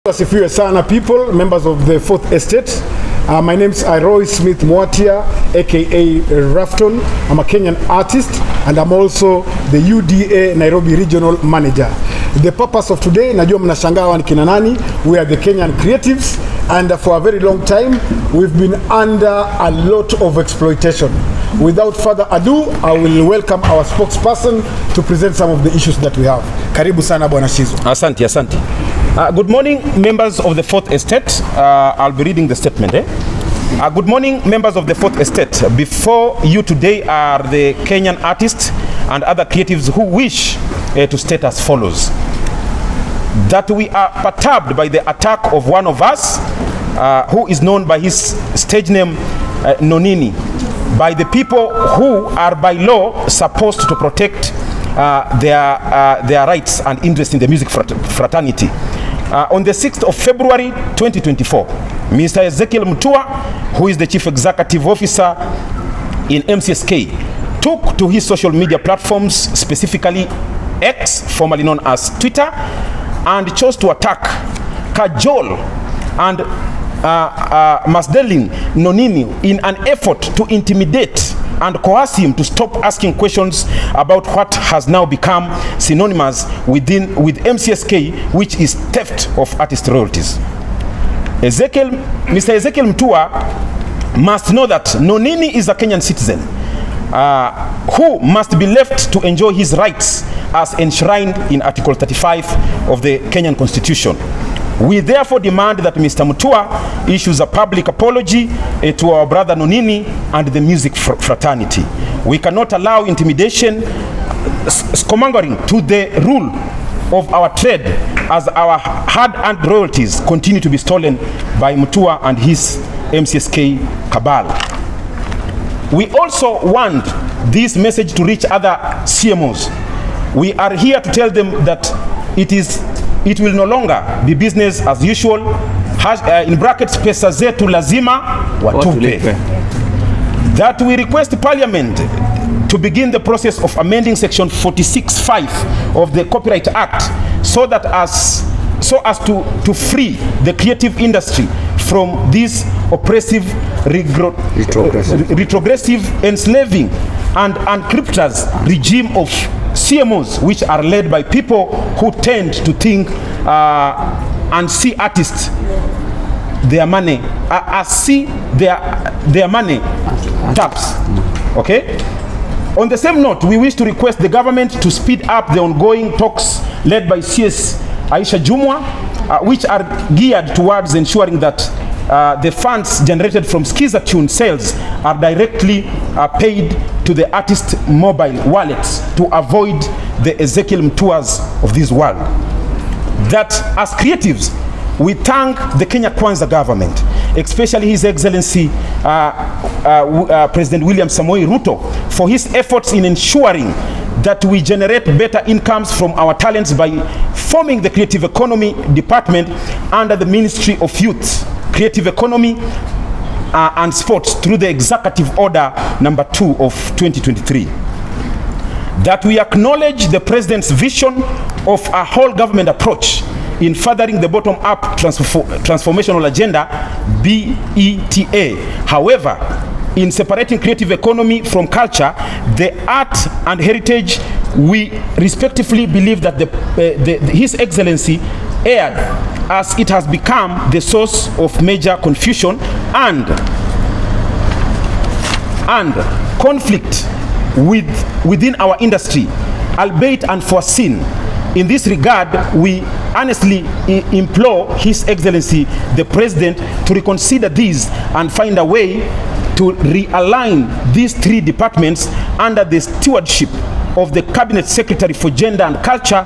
Asifiwe sana people, members of the Fourth Estate. My name is Roy Smith Mwatia, aka Rafton. I'm a Kenyan artist and I'm also the UDA Nairobi Regional Manager. The purpose of today, najua mnashangaa ni kina nani, we are the Kenyan creatives, and for a very long time we've been under a lot of exploitation. Without further ado, I will welcome our spokesperson to present some of the issues that we have. Karibu sana Bwana Shizo. Asante. Good morning, members of the Fourth Estate. I'll be reading the statement. Good morning, members of the Fourth Estate. Before you today are the Kenyan artists and other creatives who wish to state as follows. That we are perturbed by the attack of one of us, who is known by his stage name Nonini, by the people who are by law supposed to protect their rights and interests in the music fraternity. On the 6th of February 2024, Mr. Ezekiel Mutua, who is the Chief Executive Officer in MCSK, took to his social media platforms, specifically X, formerly known as Twitter, and chose to attack, cajole, and Masdelin Nonini in an effort to intimidate and coerce him to stop asking questions about what has now become synonymous with MCSK, which is theft of artist royalties. Mr. Ezekiel Mutua must know that Nonini is a Kenyan citizen who must be left to enjoy his rights as enshrined in Article 35 of the Kenyan Constitution. We therefore demand that Mr. Mutua issues a public apology to our brother Nonini and the music fraternity. We cannot allow intimidation, scommongering to the rule of our trade as our hard-earned royalties continue to be stolen by Mutua and his MCSK cabal. We also want this message to reach other CMOs. We are here to tell them that it will no longer be business as usual. In brackets, pesa zetu lazima watupe. That we request Parliament to begin the process of amending Section 46(5) of the Copyright Act so as to free the creative industry from this oppressive, retrogressive, enslaving, and unscrupulous regime of CMOs, which are led by people who tend to think and see artists their money see their money taps. Okay. On the same note, we wish to request the government to speed up the ongoing talks led by CS Aisha Jumwa, which are geared towards ensuring that the funds generated from Skiza Tune sales are directly paid to the artist mobile wallets to avoid the Ezekiel Mutuas of this world. That as creatives, we thank the Kenya Kwanza government, especially His Excellency President William Samoei Ruto, for his efforts in ensuring that we generate better incomes from our talents by forming the Creative Economy Department under the Ministry of Youth, Creative Economy and Sports through the Executive Order number 2 of 2023. That we acknowledge the President's vision of a whole government approach in furthering the bottom-up transformational agenda, BETA. However, in separating creative economy from culture, the art and heritage, we respectively believe that His Excellency erred, as it has become the source of major confusion and conflict within our industry, albeit unforeseen. In this regard, we honestly implore His Excellency the President to reconsider these and find a way to realign these three departments under the stewardship of the Cabinet Secretary for Gender and Culture,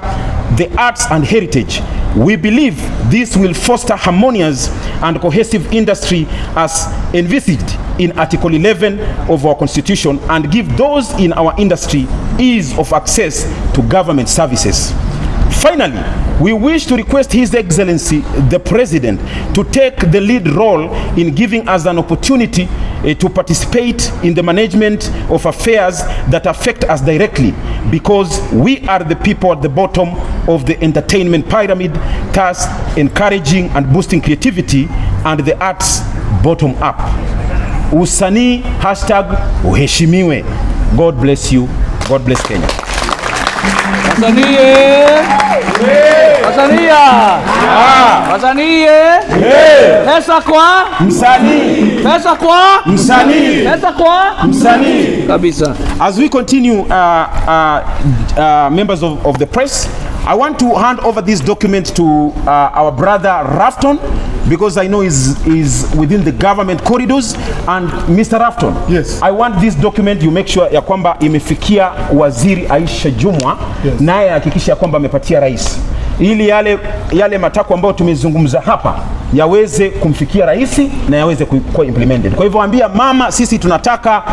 the Arts and Heritage. We believe this will foster harmonious and cohesive industry as envisaged in Article 11 of our Constitution and give those in our industry ease of access to government services. Finally, we wish to request His Excellency the President to take the lead role in giving us an opportunity to participate in the management of affairs that affect us directly, because we are the people at the bottom of the entertainment pyramid, thus encouraging and boosting creativity and the arts bottom up. Usanii #uheshimiwe. God bless you. God bless Kenya. Pesa kwa msanii kabisa. As we continue, members of the press, I want to hand over this document to our brother Rafton, because I know is within the government corridors. And Mr. Rafton, yes, I want this document, you make sure ya kwamba imefikia Waziri Aisha Jumwa, yes, naye hakikisha ya kwamba amepatia rais, ili yale matakwa ambayo tumezungumza hapa yaweze kumfikia rais na yaweze kuwa implemented. Kwa hivyo ambia mama, sisi tunataka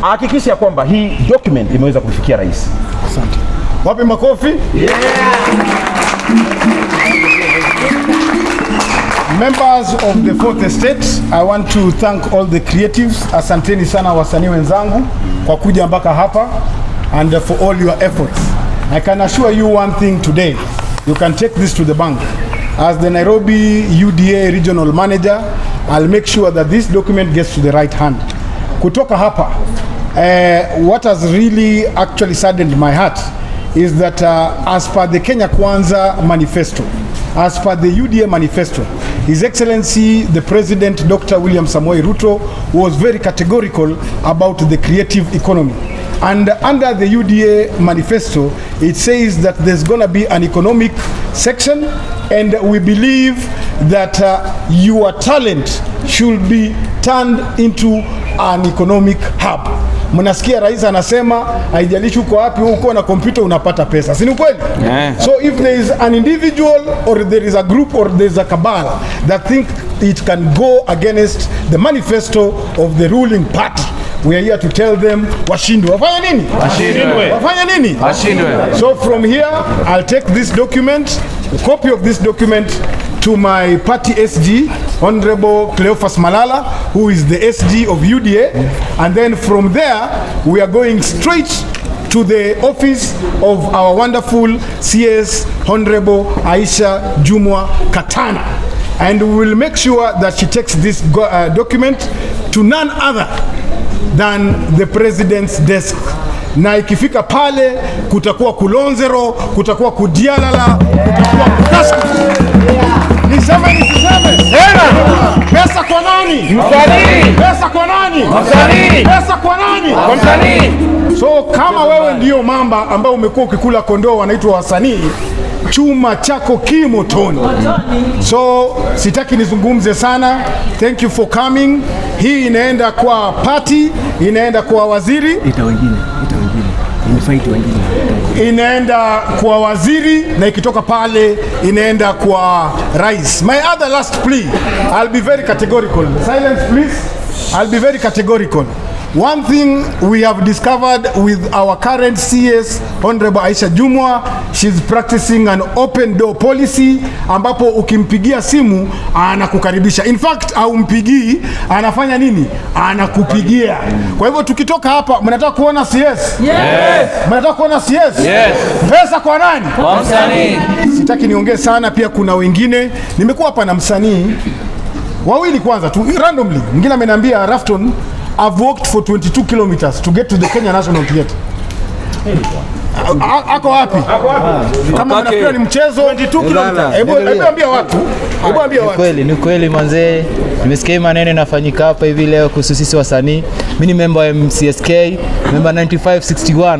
hakikisha ya kwamba hii document imeweza kufikia rais. Asante. Wapi makofi? Yeah. Members of the fourth estate, I want to thank all the creatives. Asanteni sana wasanii wenzangu kwa kuja mpaka hapa and for all your efforts. I can assure you one thing today. You can take this to the bank. As the Nairobi UDA regional manager, I'll make sure that this document gets to the right hand. Kutoka hapa, what has really actually saddened my heart is that as per the Kenya Kwanza manifesto, as per the UDA manifesto, His Excellency the President Dr. William Samoei Ruto was very categorical about the creative economy. And under the UDA manifesto, it says that there's going to be an economic section, and we believe that your talent should be turned into an economic hub. Mnasikia rais anasema haijalishi uko wapi, uko na kompyuta unapata pesa. Si ni kweli? Yeah. So if there is an individual or there is a group or there is a cabal that think it can go against the manifesto of the ruling party, we are here to tell them washindwe. Wafanya nini? Washindwe. Wafanya nini? Washindwe. So from here, I'll take this document, a copy of this document, to my party SG, Honorable Cleophas Malala, who is the SG of UDA, and then from there we are going straight to the office of our wonderful CS Honorable Aisha Jumwa Katana, and we will make sure that she takes this document to none other than the president's desk. Na ikifika pale kutakuwa Kulonzero, kutakuwa Kudialala, kutakuwa Kutasko. Niseme nisiseme? Pesa kwa nani? Msanii. Pesa kwa nani? Msanii. Pesa kwa nani? Msanii. So kama wewe ndio mamba ambao umekuwa ukikula kondoo wanaitwa wasanii, chuma chako kimotoni. So sitaki nizungumze sana. Thank you for coming. Hii inaenda kwa party, inaenda kwa waziri, inaenda kwa waziri, na ikitoka pale inaenda kwa rais. My other last plea, I'll be very categorical. Silence please. I'll be very categorical. One thing we have discovered with our current CS, Honorable Aisha Jumwa, she's practicing an open door policy, ambapo ukimpigia simu anakukaribisha. In fact, haumpigii, anafanya nini? Anakupigia. Kwa hivyo tukitoka hapa, mnataka kuona CS? Yes. Mnataka kuona CS? Yes. Pesa kwa nani? Kwa msanii. Sitaki niongee sana, pia kuna wengine. Nimekuwa hapa na msanii wawili kwanza tu randomly. Mwingine ameniambia, Rafton, I've walked for 22 kilometers to get to the Kenya National Theatre. Ako wapi? Kama mnafikiri ni mchezo 22 kilometers. Hebu ambia watu. Hebu ambia watu. Ni kweli manze. Nimesikia maneno yanafanyika hapa hivi leo kuhusu sisi wasanii. Mimi ni member wa MCSK, member 9561.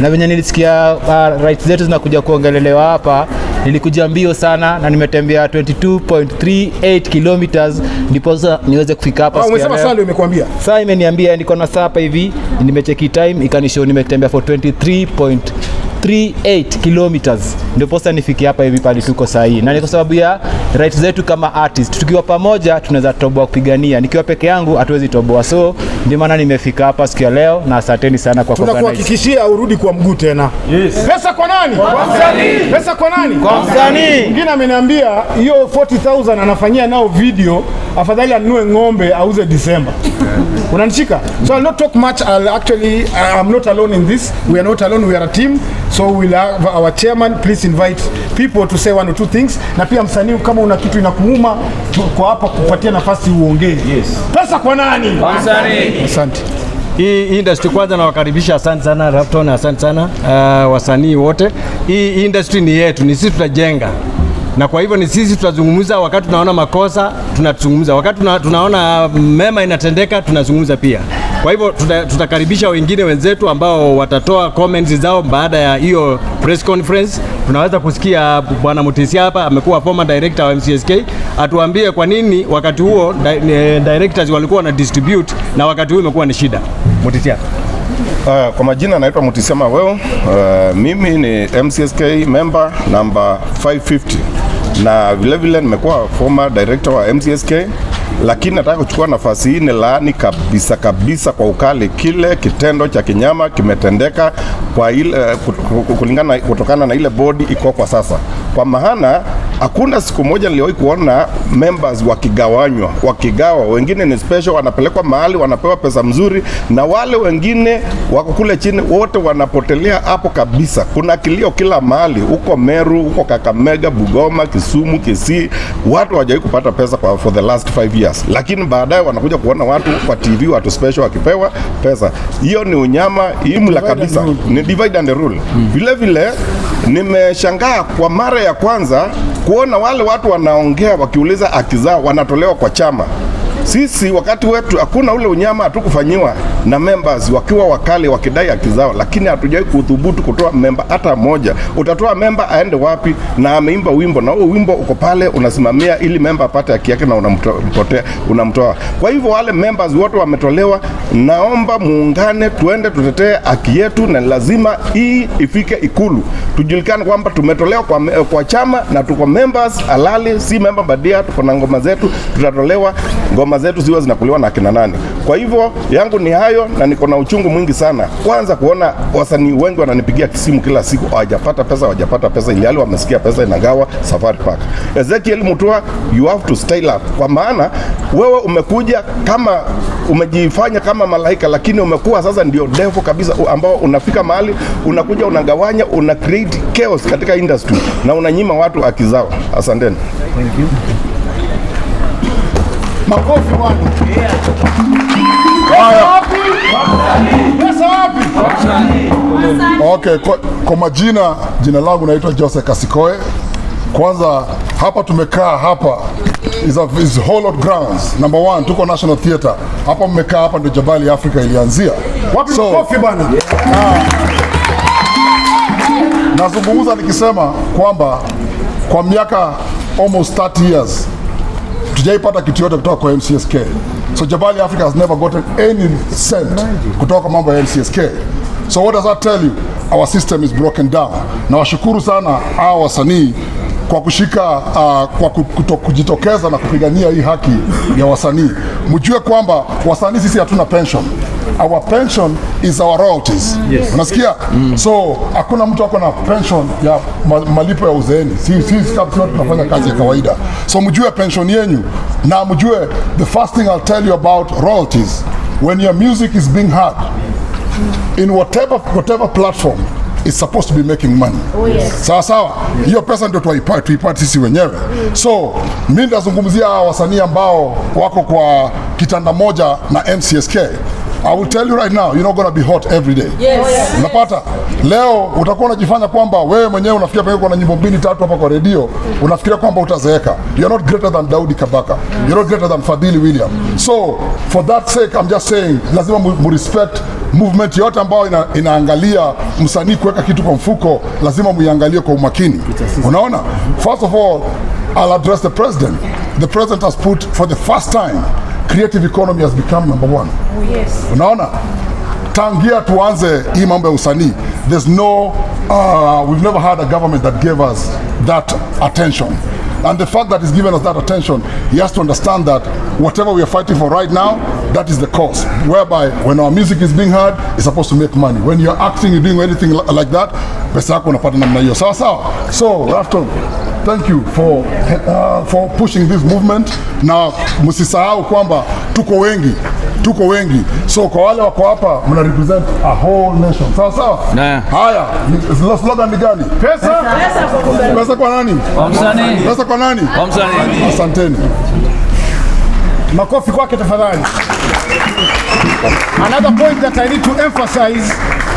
Na venye nilisikia rights zetu zinakuja kuongelelewa hapa, nilikuja mbio sana na nimetembea 22.38 kilometers ndipo niweze kufika hapa. Umesema saa ndio imekuambia? Saa imeniambia niko na saa hapa hivi, nimecheki time ikanishow nimetembea for 23.38 kilometers. Ndipo sasa nifike hapa hivi pale tuko saa hii. Na ni kwa sababu ya rights zetu kama artist. Tukiwa pamoja tunaweza toboa kupigania. Nikiwa peke yangu hatuwezi toboa. So ndio maana nimefika hapa siku ya leo, na asanteni sana kwa kuungana. Tunakuhakikishia urudi kwa mguu tena. Yes. Pesa kwa nani? Kwa msanii. Pesa kwa nani? Kwa msanii. Mwingine ameniambia hiyo 40,000 anafanyia nao video, afadhali anunue ng'ombe auze December. Unanishika? So I'll not talk much. I'm not alone in this. We are not alone. We are a team. So we'll have our chairman please invite people to say one or two things, na pia msanii kama una kitu inakuuma kwa hapa kupatia nafasi uongee. Yes. Pesa kwa nani? Msanii. Asante. Hii industry kwanza nawakaribisha, asante sana Rafton, asante sana wasanii wote. Hii industry ni yetu, ni sisi tutajenga. Na kwa hivyo ni sisi tutazungumza wakati tunaona makosa, tunazungumza. Wakati tunaona mema inatendeka, tunazungumza pia. Kwa hivyo tutakaribisha wengine wenzetu ambao watatoa comments zao baada ya hiyo press conference. Tunaweza kusikia Bwana Mutisia hapa, amekuwa former director wa MCSK, atuambie kwa nini wakati huo directors walikuwa na distribute na wakati huu imekuwa ni shida. Mutisia. Kwa majina naitwa Mutisia Maweo. Mimi ni MCSK member number 550 na vile vile nimekuwa former director wa MCSK, lakini nataka kuchukua nafasi hii ni laani kabisa kwa ukali kile kitendo cha kinyama kimetendeka kwa ile kutokana na ile body iko kwa sasa. Kwa maana hakuna siku moja niliwahi kuona members wakigawa, wengine ni special wanapelekwa mahali wanapewa pesa mzuri, na wale wengine wako kule chini wote wanapotelea hapo kabisa. Kuna kilio kila mahali, huko Meru, huko Kakamega, Bugoma, Kisumu, Kisii, watu hawajawahi kupata pesa for the last 5 years. Lakini baadaye wanakuja kuona watu kwa TV, watu special wakipewa pesa. Hiyo ni unyama imla kabisa. Ni divide and rule. Vile vile nimeshangaa kwa mara ya kwanza kuona wale watu wanaongea wakiuliza haki zao wanatolewa kwa chama. Sisi wakati wetu hakuna ule unyama hatukufanyiwa na members wakiwa wakali wakidai haki zao, lakini hatujai kudhubutu kutoa member hata moja. Utatoa member aende wapi na ameimba wimbo na huo wimbo uko pale unasimamia ili member apate haki yake na unamtoa. Kwa hivyo wale members wote wametolewa, naomba muungane tuende tutetee haki yetu, na lazima hii ifike Ikulu. Tujulikane kwamba tumetolewa kwa chama na tuko members halali, si member badia, tuko na ngoma zetu, tutatolewa ngoma zetu ziwe zinakuliwa na kina nani. Kwa hivyo yangu ni hayo, na niko na uchungu mwingi sana. Kwanza kuona wasanii wengi wananipigia kisimu kila siku hawajapata pesa ili hali wamesikia pesa inagawa Safari Park. Ezekiel Mutua, you have to style up. Kwa maana wewe umekuja kama umejifanya kama malaika, lakini umekuwa sasa ndio devil kabisa, ambao unafika mahali unakuja unagawanya, una create chaos katika industry na unanyima watu haki zao. Asanteni. Thank you. Makofi bwana. Pesa wapi? Okay, kwa majina, jina langu naitwa Jose Kasikoe. Kwanza hapa tumekaa hapa is Hollow Grounds number 1, tuko National Theatre. Hapa mmekaa hapa ndio Jabali Africa ilianzia. Wapi makofi bwana? Nazungumza nikisema kwamba kwa miaka almost 30 years tujaipata kitu yote kutoka kwa MCSK. So Jabali Africa has never gotten any cent kutoka mambo ya MCSK. So what does that tell you? Our system is broken down. Na washukuru sana hawa wasanii kwa kushika kwa kujitokeza na kupigania hii haki ya wasanii. Mjue kwamba wasanii sisi hatuna pension. Our pension is our royalties. Yes. Unasikia? So hakuna mtu ako na pension ya malipo ya uzeeni. Sisi kabisa tunafanya kazi ya kawaida. So mjue pension yenu, na mjue the first thing I'll tell you about royalties, when your music is being heard in whatever platform, is supposed to be making money. Oh, yes. Sawa. Hiyo pesa ndio tuipate sisi wenyewe. So mimi ndazungumzia wasanii ambao wako kwa kitanda moja na MCSK. I will tell you right now, you're not going to be hot every day. Yes. Unapata? Leo utakuwa unajifanya kwamba wewe mwenyewe unafikiria pengine kuna nyimbo 2-3 hapa kwa radio, unafikiria kwamba utazeeka. You're not greater than Daudi Kabaka. You're not greater than Fadhili William. So for that sake, I'm just saying, lazima mu respect movement yote ambayo inaangalia msanii kuweka kitu kwa mfuko, lazima muiangalie kwa umakini. Unaona? First of all, I'll address the president. The president has put, for the first time, creative economy has become number 1. Oh, yes. Unaona? Tangia tuanze hii mambo ya usanii, there's no, we've never had a government that gave us that attention. And the fact that he's given us that attention, he has to understand that whatever we are fighting for right now, that is the cause. Whereby when our music is being heard, it's supposed to make money. When you're acting, you're doing anything like that, pesa yako unapata namna hiyo. Sawa. So, Rafton, thank you for pushing this movement. Na msisahau kwamba tuko wengi. tuko wengi. So kwa wale wako hapa mna represent a whole nation. Sawa sawa? Haya, slogan ni gani? Pesa kwa nani? Kwa msanii. Pesa kwa nani? Kwa msanii. Asanteni. Makofi kwake tafadhali. Another point that I need to emphasize,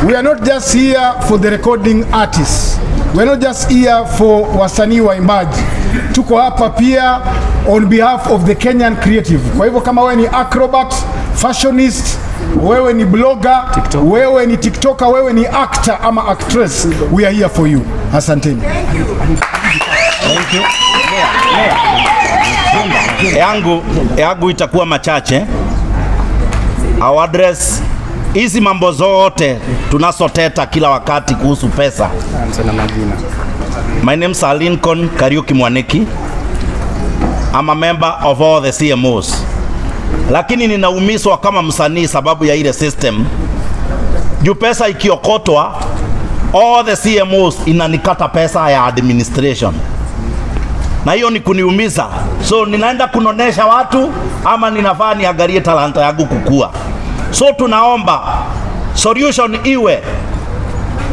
we are not just here for the recording artists. We are not just here for wasanii waimbaji. Tuko hapa pia on behalf of the Kenyan creative. Kwa hivyo kama wewe ni acrobat, fashionist, wewe ni blogger, wewe ni tiktoker, wewe ni actor ama actress, we are here for you. Asanteni. Thank you. Yangu itakuwa machache. Our address hizi mambo zote tunasoteta kila wakati kuhusu pesa. My name is Lincoln Kariuki Mwaniki. I'm a member of all the CMOs. Lakini ninaumizwa kama msanii sababu ya ile system. Juu pesa ikiokotwa, all the CMOs inanikata pesa ya administration. Na hiyo ni kuniumiza. So ninaenda kunonesha watu ama ninafaa niangalie talanta yangu kukua. So tunaomba solution iwe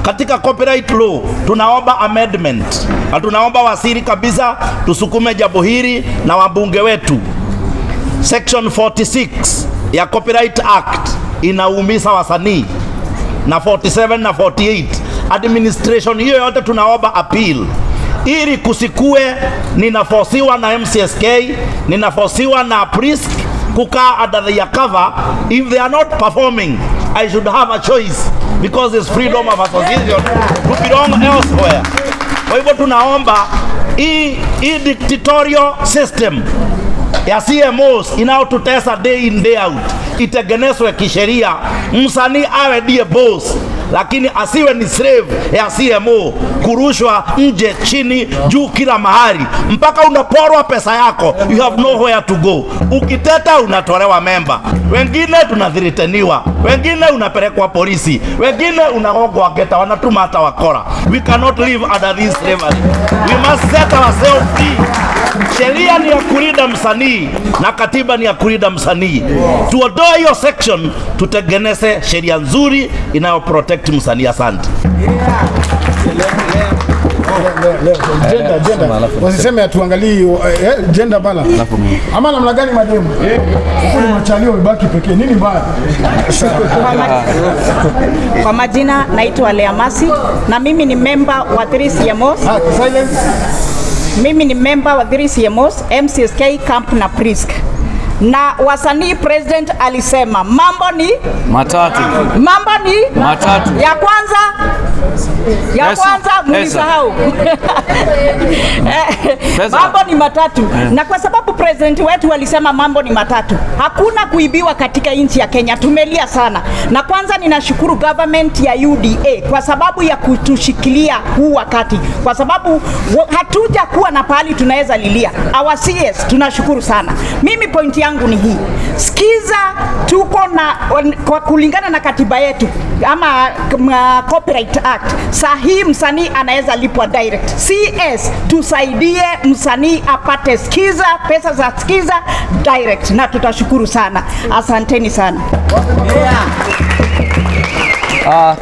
katika copyright law, tunaomba amendment. Na tunaomba wasiri kabisa tusukume jambo hili na wabunge wetu. Section 46 ya Copyright Act inaumiza wasanii na 47 na 48. Administration hiyo yote tunaomba appeal. Ili kusikue ninafosiwa na MCSK, ninafosiwa na Prisk kukaa under their cover. If they are not performing, I should have a choice because it's freedom of association to belong elsewhere. Kwa hivyo tunaomba hii dictatorial system ya CMOs inaotutesa day in day out itengenezwe kisheria. Msanii awe ndiye boss, lakini asiwe ni slave ya CMO, kurushwa nje chini juu kila mahali mpaka unaporwa pesa yako. You have nowhere to go. Ukiteta unatolewa member, wengine tunadhiriteniwa, wengine unapelekwa polisi, wengine unagongwa geta, wanatuma hata wakora. We cannot live under this slavery. We must set ourselves free. Sheria ni ya kulinda msanii na katiba ni ya kulinda msanii. Tuondoe hiyo section, tutengeneze sheria nzuri inayoprotect msanii. Asante. Gender. Wasiseme atuangalie gender balance. Ama namna gani mademu? Kuna machalio wamebaki pekee. Nini mbaya? Kwa majina naitwa Lea Masi na mimi ni member wa 3 CMOs. Silence. Mimi ni member wa 3 CMOs, MCSK, Camp na Prisk. Na wasanii president alisema mambo ni matatu. Mambo ni matatu. Ya kwanza mlisahau. Mambo ni matatu. Na kwa sababu president wetu alisema mambo ni matatu, hakuna kuibiwa katika nchi ya Kenya. Tumelia sana. Na kwanza ninashukuru government ya UDA kwa sababu ya kutushikilia huu wakati, kwa sababu hatuja kuwa na pahali tunaweza lilia. Our CS tunashukuru sana. Mimi point yangu ni hii. Sikiza, tuko na kwa kulingana na katiba yetu ama Copyright Act, sahi msanii anaweza lipwa direct. CS tusaidie msanii apate skiza, pesa za skiza direct, na tutashukuru sana. Asanteni sana.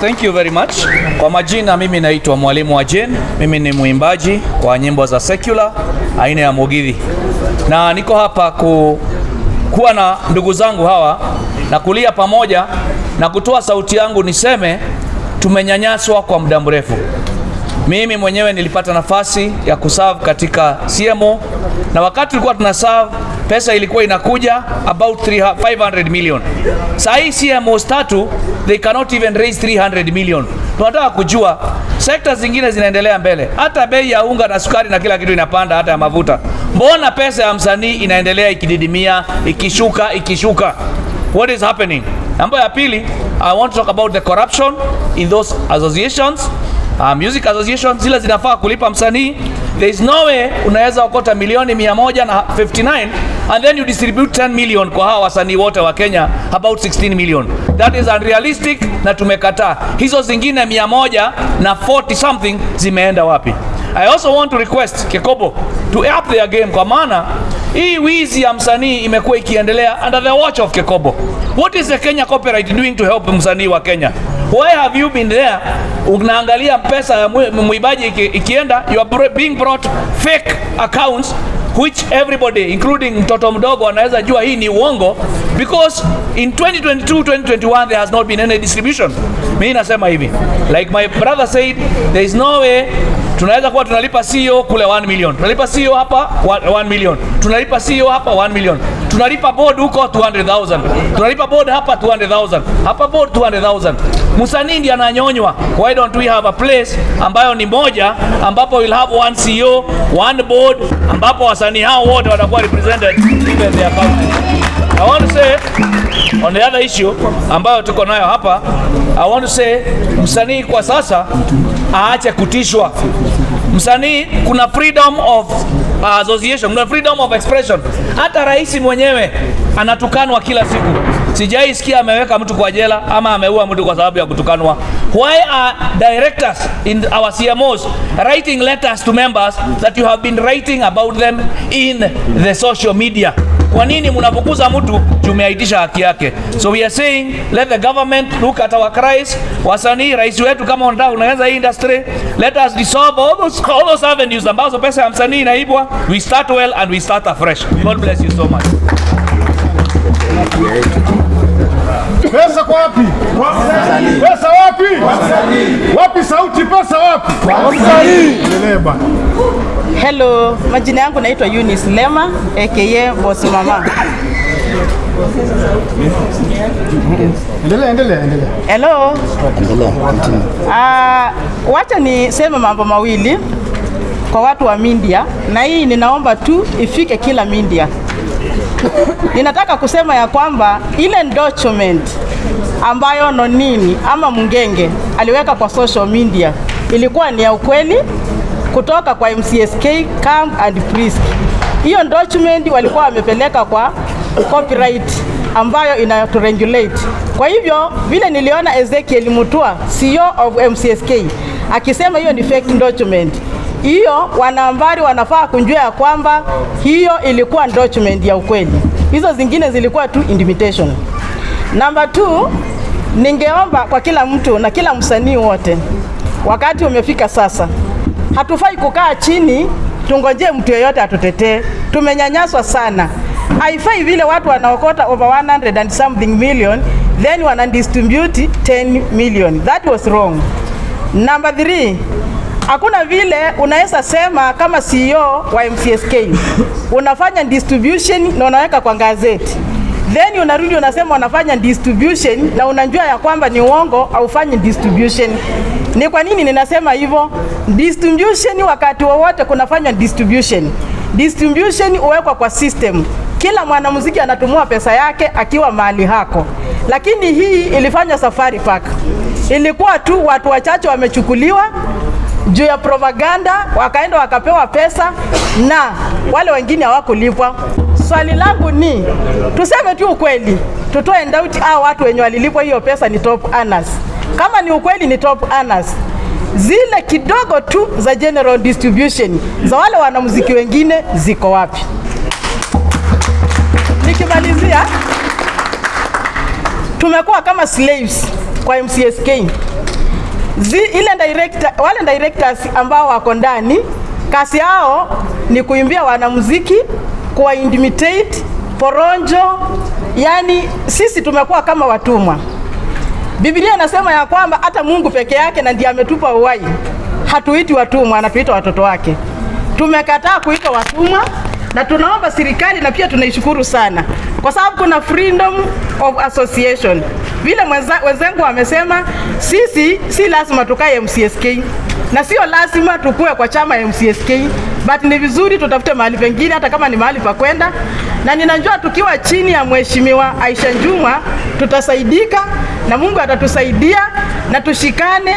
Thank you very much. Kwa majina mimi naitwa Mwalimu wa Jane. Mimi ni mwimbaji wa nyimbo za secular aina ya Mugithi. Na niko hapa kuwa na ndugu zangu hawa na kulia pamoja na kutoa sauti yangu niseme tumenyanyaswa kwa muda mrefu. Mimi mwenyewe nilipata nafasi ya kuserve katika CMO na wakati tulikuwa tunaserve pesa ilikuwa inakuja about 500 million. Sasa hii CMOs tatu they cannot even raise 300 million. Tunataka kujua sekta zingine zinaendelea mbele. Hata bei ya unga na sukari na kila kitu inapanda, hata ya mafuta. Mbona pesa ya msanii inaendelea ikididimia, ikishuka? What is happening? Mambo ya pili, I want to talk about the corruption in those associations. Music associations zile zinafaa kulipa msanii. There is no way unaweza okota milioni 159 and then you distribute 10 million kwa hawa wasanii wote wa Kenya, about 16 million. That is unrealistic na tumekataa. Hizo zingine 140 something zimeenda wapi? I also want to request Kekobo to up their game, kwa maana Hii wizi ya msanii imekuwa ikiendelea under the watch of Kekobo. What is the Kenya copyright doing to help msanii wa Kenya? Why have you been there? Unaangalia pesa ya muibaji ikienda, you are being brought fake accounts which everybody including mtoto mdogo anaweza jua hii ni uongo, because in 2022-2021 there has not been any distribution. Mimi nasema hivi, like my brother said, there is no way tunaweza kuwa tunalipa CEO kule 1 million, tunalipa CEO hapa 1 million, tunalipa CEO hapa 1 million, tunalipa board huko 200,000, tunalipa board hapa 200,000, hapa board 200,000. Msanii ndiye ananyonywa. Why don't we have a place ambayo ni moja, ambapo we'll have one CEO, one board, ambapo wasanii hao wote watakuwa represented in their county. I want to say on the other issue ambayo tuko nayo hapa, I want to say msanii kwa sasa aache kutishwa. Msanii kuna freedom of association, kuna freedom of expression. Hata rais mwenyewe anatukanwa kila siku. Sijai sikia ameweka mtu kwa jela ama ameua mtu kwa sababu ya kutukanwa. Why are directors in our CMOs writing letters to members that you have been writing about them in the social media? Kwa nini mnapokuza mtu tumeaitisha haki yake? So we are saying let the government look at our cries. Wasanii, rais wetu, kama unataka unaweza hii industry, let us dissolve all those avenues ambazo pesa ya msanii inaibwa. We start well and we start afresh. God bless you so much. Pesa kwa wapi? Pesa wapi? Wapi sauti, pesa wapi? Leba. Hello, majina yangu naitwa Eunice Lema aka Boss Mama. Endelea. Hello. Wacha niseme mambo mawili kwa watu wa media, na hii ninaomba tu ifike kila media. Ninataka kusema ya kwamba ile document ambayo Nonini ama Mungenge aliweka kwa social media ilikuwa ni ya ukweli kutoka kwa MCSK, Camp and Prisk. Hiyo document walikuwa wamepeleka kwa copyright ambayo inaregulate. Kwa hivyo vile niliona Ezekiel Mutua, CEO of MCSK, akisema hiyo ni fake document, hiyo wanahabari wanafaa kunjua ya kwamba hiyo ilikuwa document ya ukweli. Hizo zingine zilikuwa tu intimidation. Number 2, ningeomba kwa kila mtu na kila msanii wote, wakati umefika sasa. Hatufai kukaa chini tungoje mtu yeyote atutetee. Tumenyanyaswa sana. Haifai vile watu wanaokota over 100 and something million then wanadistribute 10 million. That was wrong. Number 3, hakuna vile unaweza sema kama CEO wa MCSK unafanya distribution na unaweka kwa gazeti, then unarudi unasema unafanya distribution na unajua ya kwamba ni uongo au ufanye distribution. Ni kwa nini ninasema hivyo? Distribution wakati wowote kunafanya distribution. Distribution uwekwa kwa system. Kila mwanamuziki anatumua pesa yake akiwa mahali hako. Lakini hii ilifanya Safari Park. Ilikuwa tu watu wachache wamechukuliwa juu ya propaganda, wakaenda wakapewa pesa na wale wengine hawakulipwa. Swali langu ni tuseme tu ukweli, tutoe doubt hao watu wenye walilipwa hiyo pesa ni top earners. Kama ni ukweli ni top earners, zile kidogo tu za general distribution za wale wanamuziki wengine ziko wapi? Nikimalizia, tumekuwa kama slaves kwa MCSK. Wale directors ambao wako ndani, kazi yao ni kuimbia wanamuziki, kuwa intimidate, poronjo. Yani sisi tumekuwa kama watumwa. Biblia inasema ya kwamba hata Mungu peke yake na ndiye ametupa uhai. Hatuiti watumwa, anatuita watoto wake. Tumekataa kuitwa watumwa na tunaomba serikali, na pia tunaishukuru sana kwa sababu kuna freedom of association. Vile wenzangu wamesema, sisi si lazima tukae MCSK na sio lazima tukue kwa chama ya MCSK, but ni vizuri tutafute mahali pengine hata kama ni mahali pa kwenda, na ninajua tukiwa chini ya Mheshimiwa Aisha Juma tutasaidika na Mungu atatusaidia na tushikane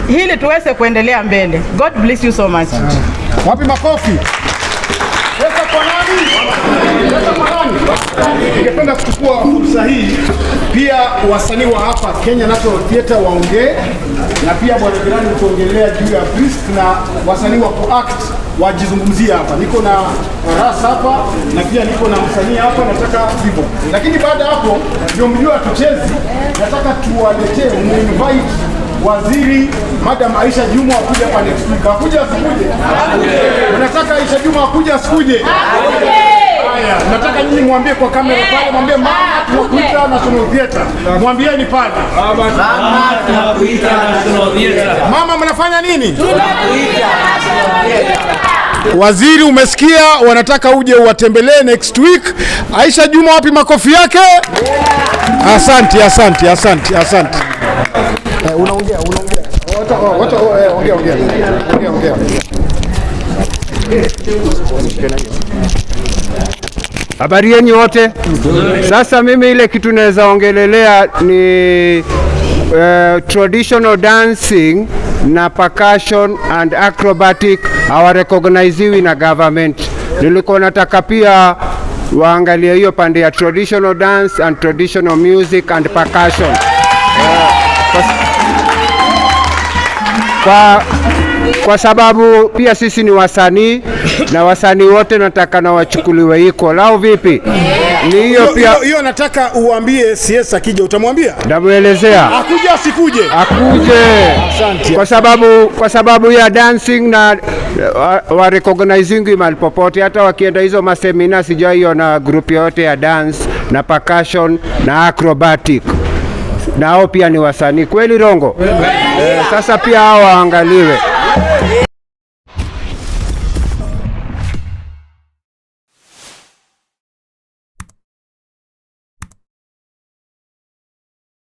ili tuweze kuendelea mbele. God bless you so much. Wapi makofi? Pesa kwa nani? Pesa kwa nani? Ningependa kuchukua fursa hii pia wasanii wa hapa Kenya National Theatre waongee, na pia bwana jirani utaongelea juu ya priest na wasanii wa kuact wajizungumzia hapa. Niko na Ras hapa na pia niko na msanii hapa, nataka hivyo. Lakini baada hapo ndio mjua tuchezi, nataka tuwaletee invite Waziri Madam Aisha Juma akuja hapa next week. Akuja asikuje? Nataka Aisha Juma akuja asikuje? Haya, nataka nyinyi mwambie kwa kamera pale, mwambie mama tunakuita National Theatre. Mwambieni pale. Mama tunakuita National Theatre. Mama mnafanya nini? Tunakuita National Theatre. Waziri umesikia, wanataka uje uwatembelee next week. Aisha Juma wapi makofi yake? Asante, asante, asante, asante. Unaongea. Ongea. Habari yenu wote. Sasa mimi ile kitu naweza ongelelea ni traditional dancing na percussion and acrobatic hawarecogniziwi na government. Nilikuwa nataka pia waangalie hiyo pande ya traditional dance and traditional music and percussion. Kwa sababu pia sisi ni wasanii na wasanii wote nataka na wachukuliwe iko lao vipi? Ni hiyo pia hiyo nataka uambie CS akija utamwambia? Ndamuelezea. Akuja asikuje? Akuje. Asante. Kwa sababu ya dancing na wa recognizing mahali popote, hata wakienda hizo masemina sijaiona group yote ya dance na percussion na acrobatic. Nao pia ni wasanii kweli rongo? Sasa pia hao waangaliwe.